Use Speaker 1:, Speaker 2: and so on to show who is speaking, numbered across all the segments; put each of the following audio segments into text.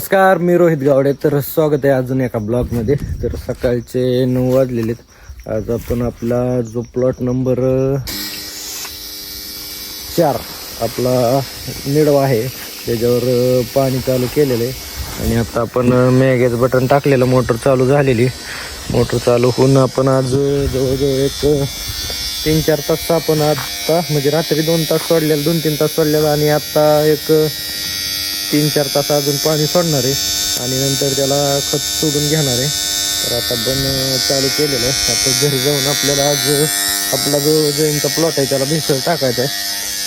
Speaker 1: नमस्कार, मी रोहित गावडे. तर स्वागत आहे अजून एका ब्लॉगमध्ये. तर सकाळचे 9 वाजलेले. आज आपण आपला जो प्लॉट नंबर 4 आपला निडवा आहे त्याच्यावर पाणी चालू केलेलं आहे. आणि आता आपण मेघेच बटन टाकलेलं, मोटर चालू झालेली. मोटर चालू होऊन आपण आज जवळजवळ एक 3-4 तास आपण आता म्हणजे रात्री 2 तास सोडलेलं, 2-3 तास सोडलेलं आणि आत्ता एक 3-4 तास अजून पाणी सोडणार आहे आणि नंतर त्याला खत सोडून घेणार आहे. तर आता चालू केलेलं आहे. आता घरी जाऊन आपल्याला आज आपला जो जैनचा प्लॉट आहे त्याला भेसळ टाकायचा आहे.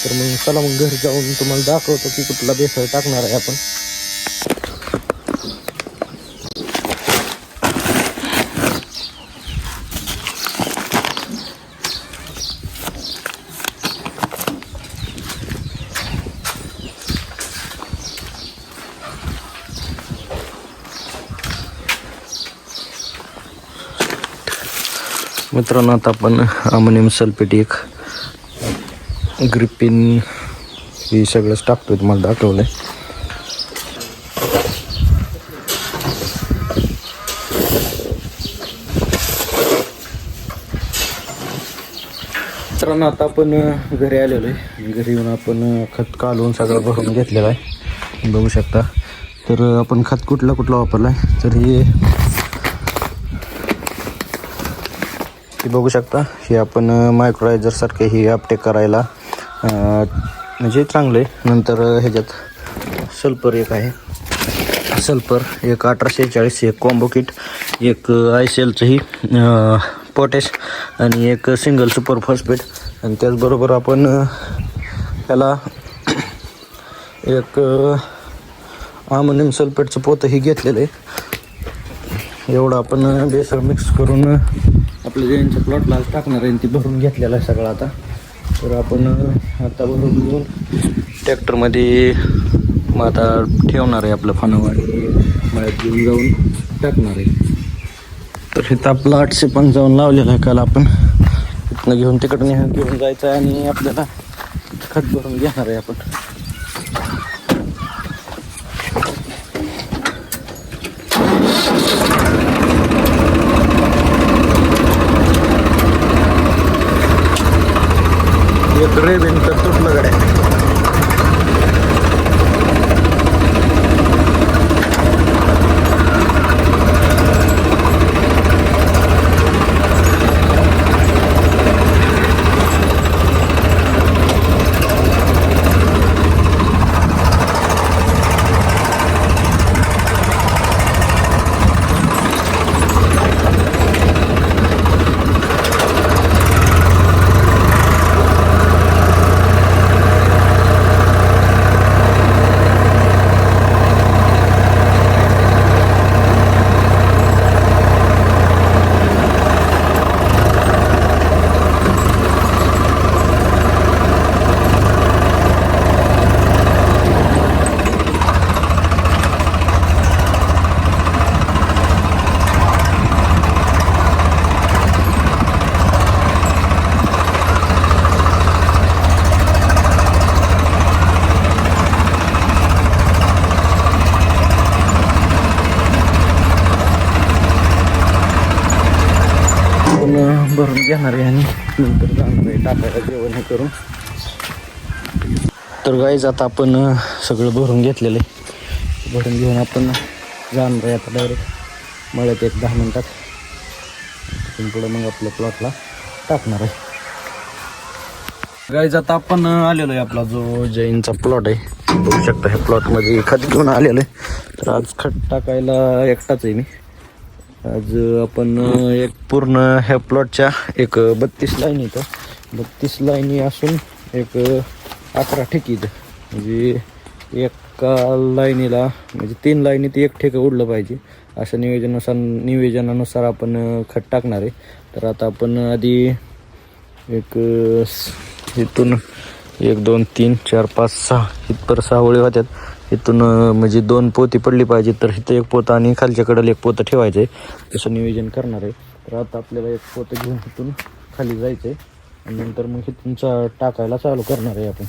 Speaker 1: तर मग चला मग घरी जाऊन तुम्हाला दाखवतो की कुठला भेसळ टाकणार आहे आपण. मित्रांनो, आता आपण अमोनियम सल्फेट एक ग्रिपिन हे सगळंच टाकतोय, तुम्हाला दाखवलंय. मित्रांनो, आता आपण घरी आलेलो आहे. घरी येऊन आपण खत काढून सगळं भरून घेतलेलं आहे, बघू शकता. तर आपण खत कुठला वापरला आहे तर हे बघू शकता. हे आपण मायक्रोरायझर सारखे हे अपटेक करायला म्हणजे चांगलं आहे. नंतर ह्याच्यात सल्फर एक आहे, सल्फर एक 1840, एक कॉम्बो किट, एक ICLचं ही पोटॅश आणि एक सिंगल सुपर फॉस्फेट. आणि त्याचबरोबर आपण त्याला एक अमोनियम सल्फेटचं पोतंही घेतलेलं आहे. एवढं आपण बेसळ मिक्स करून आपल्या जैनच्या प्लॉटला टाकणार आहे. ती भरून घेतलेला आहे सगळं आता. तर आपण आता भरून घेऊन ट्रॅक्टरमध्ये मग आता ठेवणार आहे आपलं फणावर, मळ्यात घेऊन जाऊन टाकणार आहे. तर इथं आपलं 855 लावलेलं आहे. काल आपण इथनं घेऊन तिकडनं घेऊन जायचं आहे आणि आपल्याला खत भरून घेणार आहे आपण. एक रेबीन तर तुटलं गड्या. भरून घेणार आहे आणि नंतर जाणार आहे टाकायला जेवण हे करून. तर गाईज आता आपण सगळं भरून घेतलेलं आहे. भरून घेऊन आपण जाणार आहे आता डायरेक्ट मळ्यात एक 10 मिनटात. तिथून पुढं मग आपल्या प्लॉटला टाकणार आहे. गाईज आता आपण आलेलो आहे आपला जो जैनचा प्लॉट आहे, बघू शकता. ह्या प्लॉटमध्ये खत घेऊन आलेलं आहे. तर आज खत टाकायला एकटाच आहे मी. आज आपण एक पूर्ण ह्या प्लॉटच्या एक 32 लाईनी, तर 32 लाईनी असून एक 11 ठेकी, म्हणजे एका लाईनीला म्हणजे 3 लाईनीत एक ठेकं उडलं पाहिजे अशा नियोजनानुसार आपण खत टाकणार आहे. तर आता आपण आधी एक इथून 1 2 3 4 5 6 इथपर 6 ओळी होत्यात. इथून म्हणजे 2 पोती पडली पाहिजे. तर इथं एक पोतं आणि खालच्याकडं एक पोतं ठेवायचं आहे, तसं नियोजन करणार आहे. तर आता आपल्याला एक पोतं घेऊन इथून खाली जायचं आहे आणि नंतर मग इथून टाकायला चालू करणार आहे आपण.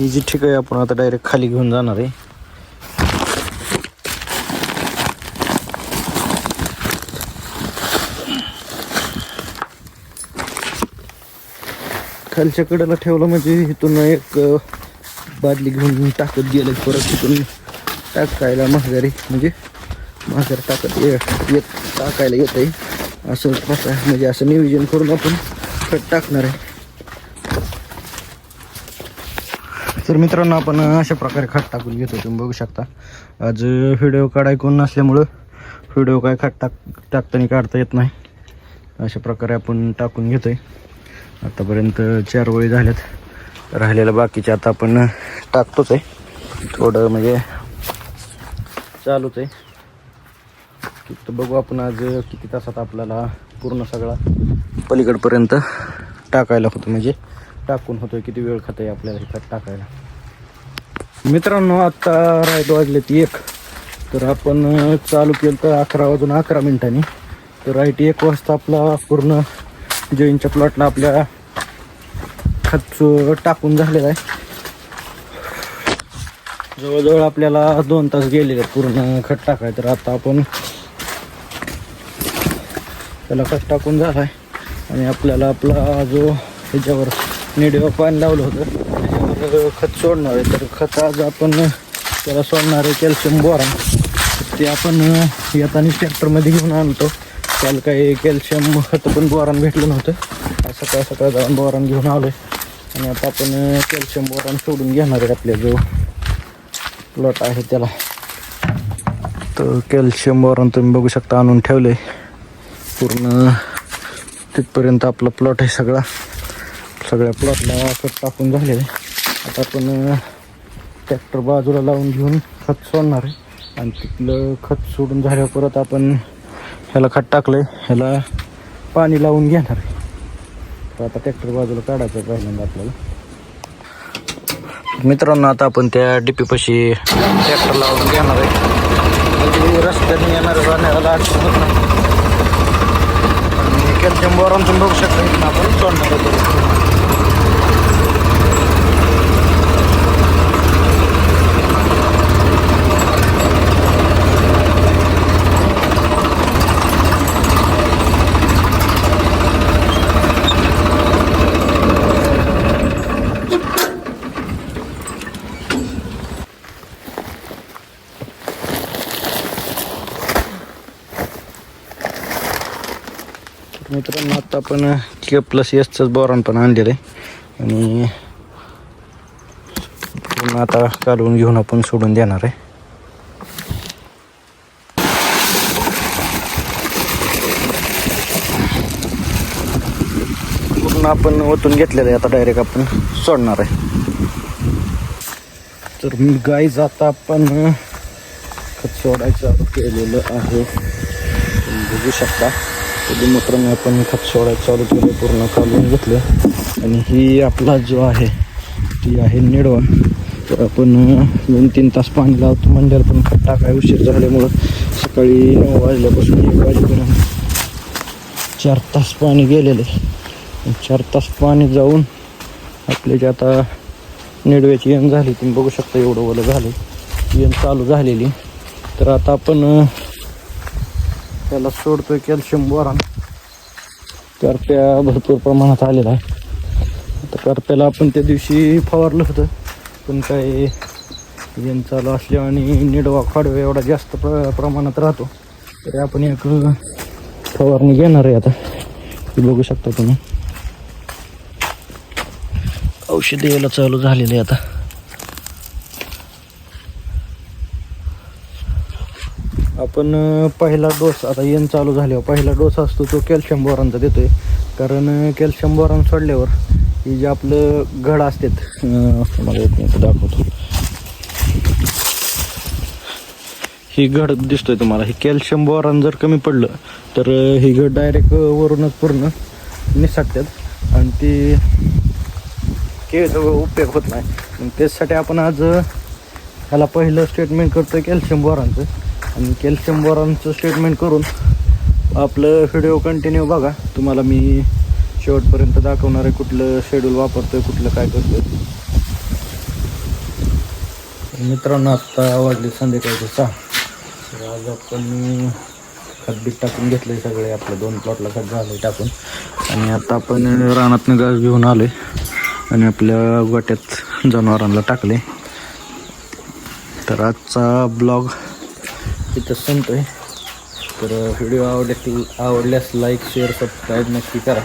Speaker 1: ही जी ठीक आहे आपण आता डायरेक्ट खाली घेऊन जाणार आहे. खालच्या कडेला ठेवलं म्हणजे इथून एक बादली घेऊन टाकत गेले, परत इथून टाकायला माघारी म्हणजे माघारी येत टाकायला येत आहे. असं प्रकार म्हणजे असं नियोजन करून आपण खत टाकणार आहे. तर मित्रांनो आपण अशा प्रकारे खत टाकून घेतो. तुम्ही बघू शकता आज व्हिडिओ काढाय कोण नसल्यामुळं व्हिडिओ काय खत टाकताना काढता येत नाही. अशा प्रकारे आपण टाकून घेतोय. आतापर्यंत 4 वेळी झाल्यात, राहिलेलं बाकीचे आता आपण टाकतोच आहे. थोडं म्हणजे चालूच आहे. तर बघू आपण आज किती तासात आपल्याला पूर्ण सगळा पलीकडपर्यंत टाकायला होतं, म्हणजे टाकून होतोय, किती वेळ खात आहे आपल्याला हे खत टाकायला. मित्रांनो आता राईट वाजले 1, तर आपण चालू केलं तर 11 वाजून 11 मिनिटांनी. तर राईट 1 वाजता आपला पूर्ण जैनच्या प्लॉटला आपल्या खत टाकून झालेला आहे. जवळजवळ आपल्याला 2 तास गेलेले पूर्ण खत टाकाय. तर आता आपण त्याला खत टाकून झाला आहे आणि आपल्याला आपला जो ह्याच्यावर निडीवर पाणी लावलं होतं त्याच्यावर खत सोडणार आहे. तर खत आज आपण त्याला सोडणार आहे कॅल्शियम बोरान. ते आपण येताना ट्रॅक्टरमध्ये घेऊन आणतो. त्याला काही कॅल्शियम खत पण बोरान भेटलं नव्हतं. सकाळ सकाळ जाऊन बोरान घेऊन आलो आहे आणि आता आपण कॅल्शियम बोरान सोडून घेणार आहे आपल्या जो प्लॉट आहे त्याला. तर कॅल्शियम बोरान तुम्ही बघू शकता आणून ठेवले पूर्ण तिथपर्यंत आपला प्लॉट आहे सगळा. सगळ्या प्लॉटला खत टाकून झालेलं आहे. आता आपण ट्रॅक्टर बाजूला लावून घेऊन खत सोडणार आहे आणि तिथलं खत सोडून झाल्यावर परत आपण ह्याला खत टाकलं आहे, ह्याला पाणी लावून घेणार आहे. तर आता ट्रॅक्टर बाजूला काढायचं पहिल्यांदा आपल्याला. मित्रांनो आता आपण त्या डीपीपाशी ट्रॅक्टर लावून घेणार आहे, म्हणजे रस्त्याने येणाऱ्या जाणाऱ्याला अडचण होत नाही. आणि कॅल्शियम बोरान तुम्ही बघू शकता इथून आपण सोडणार आहे. मित्रांनो आता आपण K+Sच बोरान पण आणलेलं आहे आणि पूर्ण आता काढून घेऊन आपण सोडून देणार आहे. पूर्ण आपण ओतून घेतलेलं आहे, आता डायरेक्ट आपण सोडणार आहे. तर मी गाईज आता आपण खत सोडायचं केलेलं आहे, तुम्ही बघू शकता. मित्रांनो आपण खत सोडायचं चालू केलं, पूर्ण काढून घेतलं आणि ही आपला जो आहे ती आहे निडवा. तर आपण 2-3 तास पाणी लावतो म्हणल्यावर पण खत टाकाय उशीर झाल्यामुळं सकाळी 9 वाजल्यापासून 1 वाजेपर्यंत 4 तास पाणी गेलेलं आहे. 4 तास पाणी जाऊन आपले जे आता निडव्याची येण झाली, तुम्ही बघू शकता एवढं ओलं झालं, येण चालू झालेली. तर आता आपण त्याला सोडतोय कॅल्शियम बोरान. करप्या भरपूर प्रमाणात आलेला आहे. आता करप्याला आपण त्या दिवशी फवारलं होतं, पण काय येण चालू असल्या आणि निडवा खाडवा एवढा जास्त प्रमाणात राहतो, तरी आपण एक फवारणी घेणार आहे. आता ती बघू शकता तुम्ही, औषध यायला चालू झालेलं आहे. आता आपण पहिला डोस आता येण चालू झाल्यावर पहिला डोस असतो तो कॅल्शियम बोरानचा देतोय. कारण कॅल्शियम बोरान सोडल्यावर ही जे आपलं घड असतात, मला एक मिनिट दाखवतो, ही घड दिसतोय तुम्हाला. ही कॅल्शियम बोरान जर कमी पडलं तर ही घड डायरेक्ट वरूनच पूर्ण निसटतात आणि ती उपयोग होत नाही. मग त्याच्यासाठी आपण आज ह्याला पहिलं स्टेटमेंट करतोय कॅल्शियम बोरानचं. आणि कॅल्शियम बोरानचं स्टेटमेंट करून आपलं व्हिडिओ कंटिन्यू बघा, तुम्हाला मी शेवटपर्यंत दाखवणार आहे कुठलं शेड्यूल वापरतोय, कुठलं काय करतोय. मित्रांनो आत्ता वाजले संध्याकाळचे 6. तर आज आपण खतबीत टाकून घेतलं आहे सगळे, आपल्या 2 प्लॉटला खत झालं टाकून. आणि आता आपण रानातनं घास घेऊन आलो आहे आणि आपल्या गोट्यात जनावरांना टाकले. तर आजचा ब्लॉग इथं संपतो आहे. तर व्हिडिओ आवडल्यास लाईक शेअर सबस्क्राईब नक्की करा.